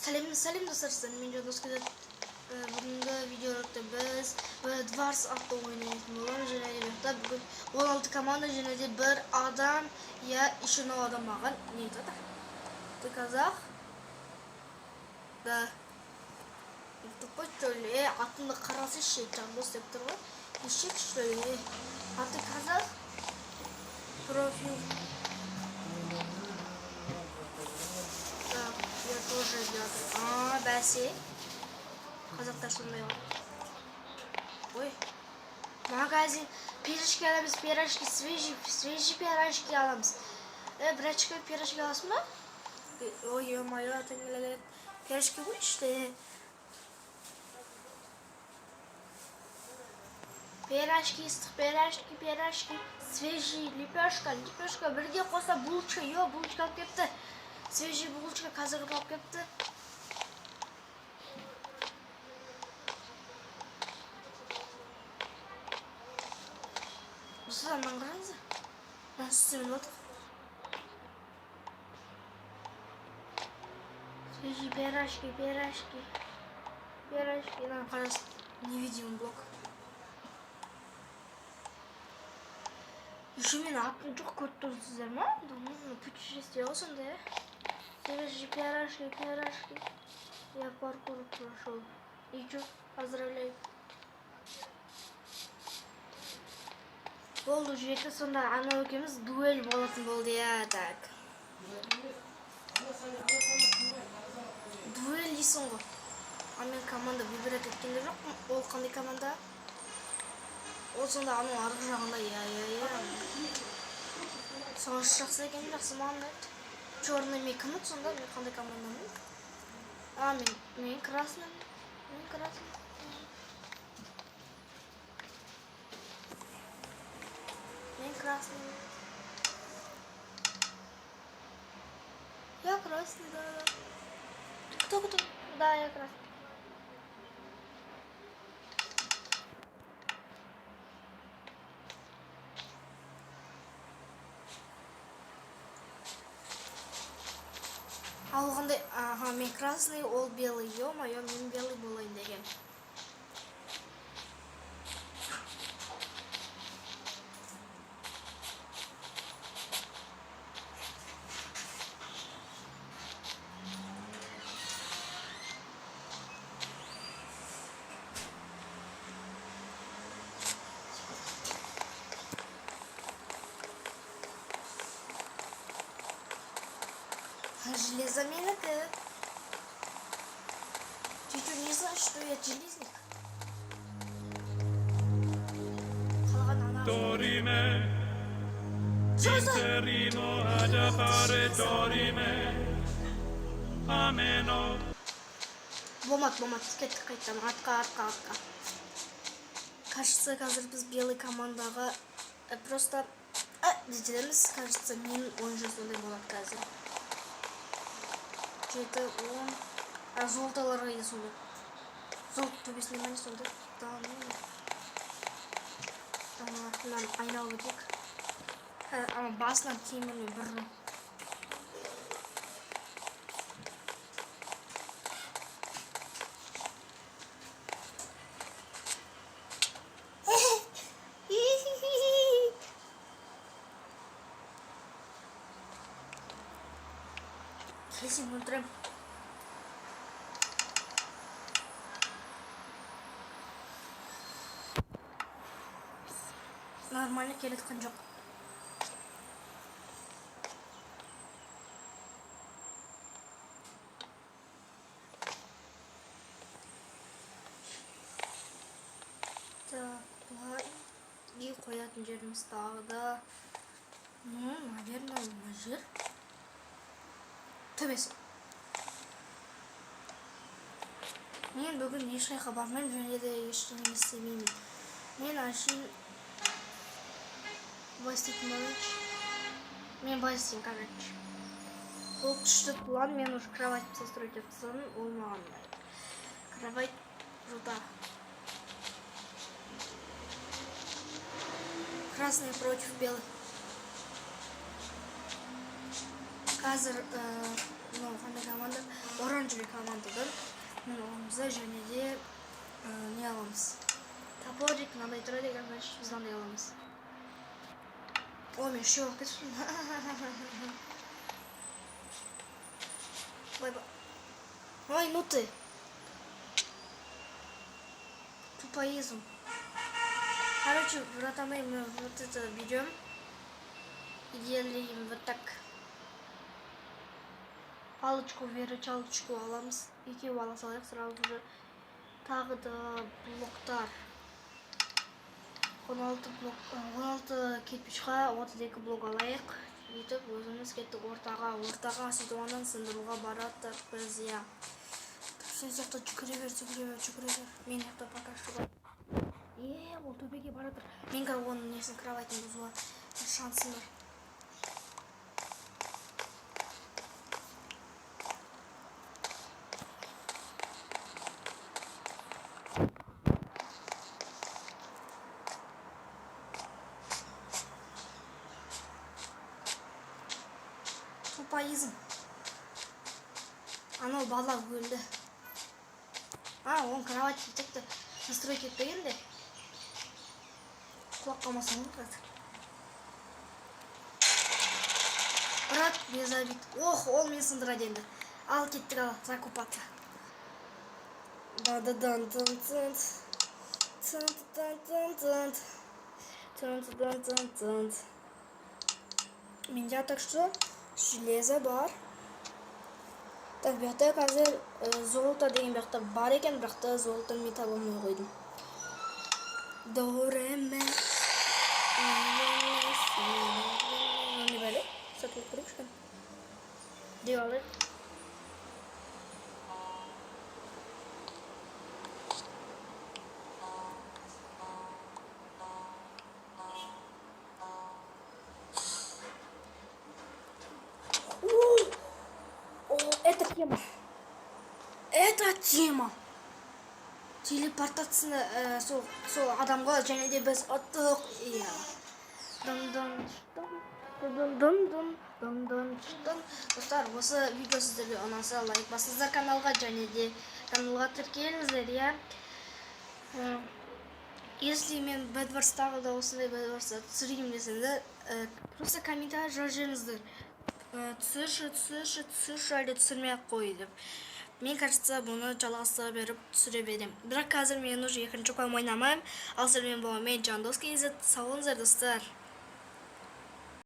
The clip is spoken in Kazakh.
Salim dostlar, men Jonas Kızı. Bugungi videoda biz Dvars atlı oynayamiz. Bugün 16 komanda және bir adam ya işini adam mаған не айтады? Ты казах? Да. Тупой что ли? Атында қарасы шейtan дос деп тұр ғой. Ешек что ли? А ты казах? Профиль. Так, я тоже делаю. Бәсе. Қазақтар сондай ғой. Ой. Магазин. Пирожки аламыз, пирожки. Свежий пирожки аламыз. Братчика, пирожки аласың ба? Ой, ё-моё, тәңгелер. Пирожки қойшы. Пирожки, ыстық пирожки. Свежий лепешка. Бірге қоса булочка. Булочка алып кепті. Свежий булочка қазіргі алып кепті. Осыдан қараңыз. Мен істемен отыр. Свежий пирожки. Нам қарасы невидимый блок. Еще мен атын жоқ көріп тұрсыздар ма? Нужно путешествие осындай. Свежий пирожки. Я паркур прошел. И чё? Поздравляю. Болды жеті, сонда анау екеуміз дуэль болатын болды я, так. Дуэль дейсің ғой. Мен команда выбирать еткенде жоқ. Ол қандай команда? Ол сонда аның арғы жағында, я. Соғыш жақсы екен, жақсы маған айтты. Черный мен кіммін сонда? Мен қандай командамын? Мен красный. Красный. Я красный, да. Кто? Да, я красный. Алғандай, мен красный, ол белый. Ё-моё, мен белый болайын деген. Железо менікі. Ты что, не знаешь, что я железник? Қалған ана. Dorime. Interino ad appare dorime. Ameno. Болмады. Кеттік қайттан. Атқа. Кажется, қазір біз белый командаға просто жетеміз. Кажется, мен ойыншы сондай болады қазір. 7, 10. Золоталарға есуді. Золот төбесіне мәне сонда. Артынан айналып өтек. Басынан кейінмен бір. Келсем өлтірем. Нормально келеткен жоқ. Так, бұға үй қоятын жеріміз тағы да. Наверное, мына жер. Төбесі. Мен бүгін ешқайға бармаймын, және де ештеңе істемеймін. Мен ашын бастайтын болайыншы. Мен бастайын, короче. Ол күшті план, мен уже кровать построить етсін, ол маған ұнайды. Кровать жута. Красный против белых. Қазір, қандай команда? Оранжевый командадан мен аламыз да және де не аламыз. Топорик мынандай тұрады екен, значит біз мынандай аламыз. О, мен үшеу алып кетіппін. Ой, ну ты. Тупоизм. Короче, братаны, мы вот это берем и делаем вот так. Палочку вверх, чалочку аламыз. Екеуі ала салайық сразу же. Тағы да блоктар. 16 кирпичқа 32 блок алайық. Өйтіп өзіміз кеттік ортаға. Ортаға сөйтіп онан сындыруға бараттық біз, я. Сен сияқты жүгіре бер. Мен жақта пока что. Ол төбеге баратыр. Мен қазір оның несін кроватын бұзуға шансым бар. Тупоизм. Анау бала өлді. Он кровать текті настройки етпегенде. Құлақ қалмасам болады. Брат, без обид. Ох, ол мен сындырады енді. Ал кеттік, ал закупаться. Менде так что железо бар. Так, бұяқта қазір золото деген бұяқта бар екен, бұяқта золотын мен таба алмай қойдым. Дореме. Не бәлі? Сатылып көріп шқан. Дей алайық. Это тема. Телепортацияны сол адамға және де біз аттық. Достар, осы видео сіздерге ұнаса лайк басыңыздар каналға және де каналға тіркеліңіздер, я. Если мен Bedwars'тағы да осындай Bedwars'та түсірейін десеңдер, просто комментарий жазыңыздар. Түсірші әлде түсірмей-ақ қой деп. Мен кажется бұны жалғастыра беріп түсіре берем. Бірақ қазір мен уже екінші қойым ойнамайым. Ал сіздермен болған мен Жандос Кейзет. Сау болыңыздар достар.